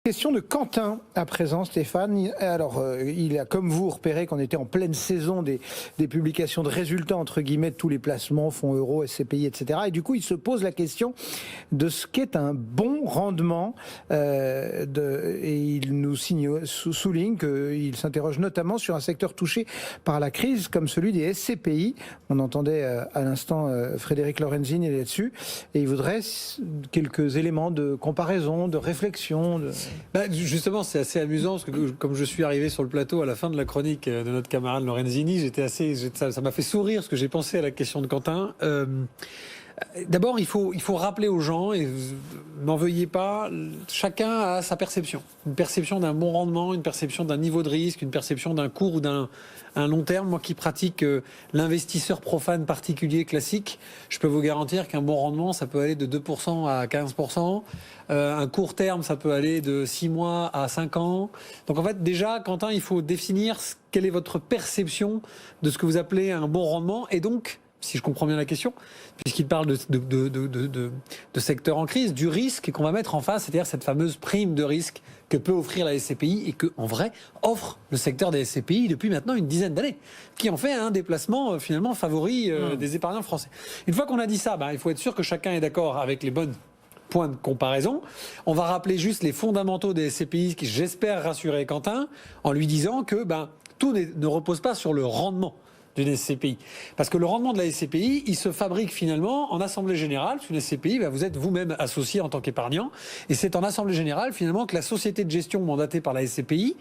Question de Quentin à présent, Stéphane. Alors, il a comme vous repéré qu'on était en pleine saison des publications de résultats, entre guillemets, de tous les placements, fonds euros, SCPI, etc. Et du coup, il se pose la question de ce qu'est un bon rendement. Et il nous souligne qu'il s'interroge notamment sur un secteur touché par la crise, comme celui des SCPI. On entendait à l'instant Frédéric Lorenzini là-dessus. Et il voudrait quelques éléments de comparaison, de réflexion. Justement, c'est assez amusant parce que comme je suis arrivé sur le plateau à la fin de la chronique de notre camarade Lorenzini, ça m'a fait sourire parce que j'ai pensé à la question de Quentin. D'abord, il faut rappeler aux gens, et n'en veuillez pas, chacun a sa perception. Une perception d'un bon rendement, une perception d'un niveau de risque, une perception d'un court ou d'un long terme. Moi qui pratique l'investisseur profane particulier classique, je peux vous garantir qu'un bon rendement, ça peut aller de 2% à 15%. Un court terme, ça peut aller de 6 mois à 5 ans. Donc en fait, déjà, Quentin, il faut définir quelle est votre perception de ce que vous appelez un bon rendement. Et donc, si je comprends bien la question, puisqu'il parle de secteur en crise, du risque qu'on va mettre en face, c'est-à-dire cette fameuse prime de risque que peut offrir la SCPI et que, en vrai, offre le secteur des SCPI depuis maintenant une dizaine d'années, qui en fait un déplacement finalement favori des épargnants français. Une fois qu'on a dit ça, il faut être sûr que chacun est d'accord avec les bons points de comparaison. On va rappeler juste les fondamentaux des SCPI, qui j'espère rassurer Quentin, en lui disant que tout ne repose pas sur le rendement d'une SCPI. Parce que le rendement de la SCPI, il se fabrique finalement en assemblée générale. Sur une SCPI, vous êtes vous-même associé en tant qu'épargnant. Et c'est en assemblée générale finalement que la société de gestion mandatée par la SCPI,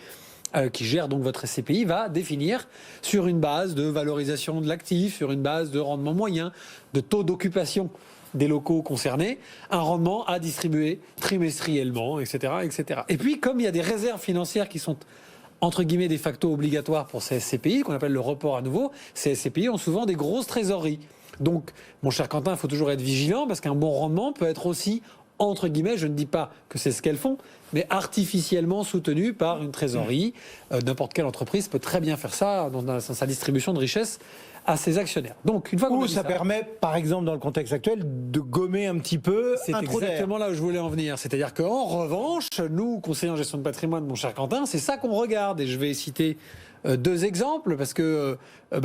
qui gère donc votre SCPI, va définir sur une base de valorisation de l'actif, sur une base de rendement moyen, de taux d'occupation des locaux concernés, un rendement à distribuer trimestriellement, etc., etc. Et puis, comme il y a des réserves financières qui sont entre guillemets de facto obligatoires pour ces SCPI, qu'on appelle le report à nouveau, ces SCPI ont souvent des grosses trésoreries. Donc, mon cher Quentin, il faut toujours être vigilant parce qu'un bon rendement peut être aussi, entre guillemets, je ne dis pas que c'est ce qu'elles font, mais artificiellement soutenu par une trésorerie. N'importe quelle entreprise peut très bien faire ça dans sa distribution de richesse à ses actionnaires. Donc, une fois qu'on ça permet, par exemple, dans le contexte actuel, de gommer un petit peu. C'est exactement là où je voulais en venir. C'est-à-dire qu'en revanche, nous, conseillers en gestion de patrimoine, mon cher Quentin, c'est ça qu'on regarde. Et je vais citer deux exemples parce que,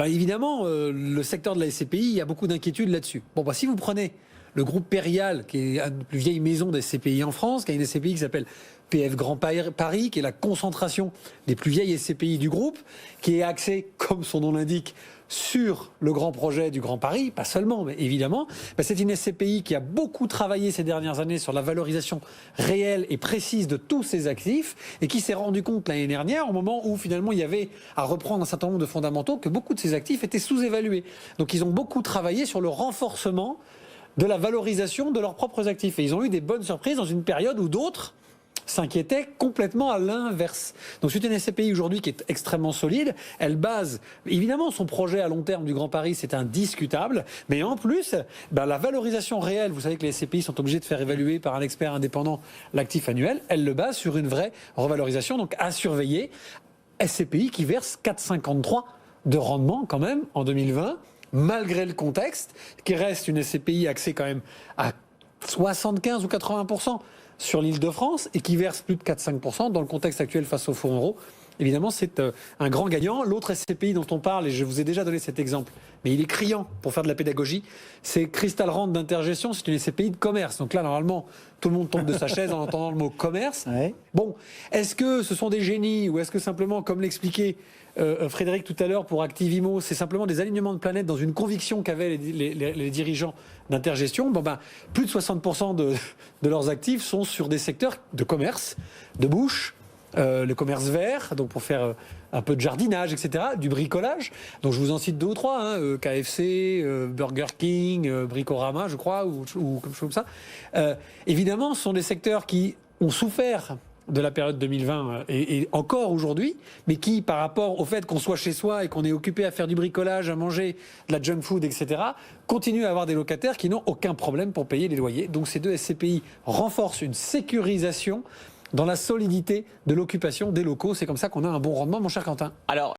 évidemment, le secteur de la SCPI, il y a beaucoup d'inquiétudes là-dessus. Bon, si vous prenez le groupe Périal, qui est la plus vieille maison des SCPI en France, qui a une SCPI qui s'appelle PF Grand Paris, qui est la concentration des plus vieilles SCPI du groupe, qui est axée, comme son nom l'indique, sur le grand projet du Grand Paris, pas seulement, mais évidemment. C'est une SCPI qui a beaucoup travaillé ces dernières années sur la valorisation réelle et précise de tous ses actifs et qui s'est rendu compte l'année dernière, au moment où finalement il y avait à reprendre un certain nombre de fondamentaux, que beaucoup de ces actifs étaient sous-évalués. Donc ils ont beaucoup travaillé sur le renforcement de la valorisation de leurs propres actifs. Et ils ont eu des bonnes surprises dans une période où d'autres s'inquiétaient complètement à l'inverse. Donc c'est une SCPI aujourd'hui qui est extrêmement solide. Elle base, évidemment, son projet à long terme du Grand Paris, c'est indiscutable. Mais en plus, la valorisation réelle, vous savez que les SCPI sont obligés de faire évaluer par un expert indépendant l'actif annuel, elle le base sur une vraie revalorisation. Donc à surveiller, SCPI qui verse 4,53 de rendement quand même en 2020, malgré le contexte, qui reste une SCPI axée quand même à 75 ou 80% sur l'Île-de-France et qui verse plus de 4-5% dans le contexte actuel face au fonds euro. Évidemment, c'est un grand gagnant. L'autre SCPI dont on parle, et je vous ai déjà donné cet exemple, mais il est criant pour faire de la pédagogie, c'est Crystal Rand d'Intergestion, c'est une SCPI de commerce. Donc là, normalement, tout le monde tombe de sa chaise en entendant le mot commerce. Ouais. Bon, est-ce que ce sont des génies ou est-ce que simplement, comme l'expliquait Frédéric tout à l'heure pour Activimo, c'est simplement des alignements de planètes dans une conviction qu'avaient les dirigeants d'Intergestion? Plus de 60% de leurs actifs sont sur des secteurs de commerce, de bouche, le commerce vert, donc pour faire un peu de jardinage, etc., du bricolage. Donc je vous en cite deux ou trois, KFC, Burger King, Bricorama, je crois, ou quelque chose comme ça. Évidemment, ce sont des secteurs qui ont souffert de la période 2020 et encore aujourd'hui, mais qui, par rapport au fait qu'on soit chez soi et qu'on est occupé à faire du bricolage, à manger de la junk food, etc., continuent à avoir des locataires qui n'ont aucun problème pour payer les loyers. Donc ces deux SCPI renforcent une sécurisation dans la solidité de l'occupation des locaux. C'est comme ça qu'on a un bon rendement, mon cher Quentin. Alors,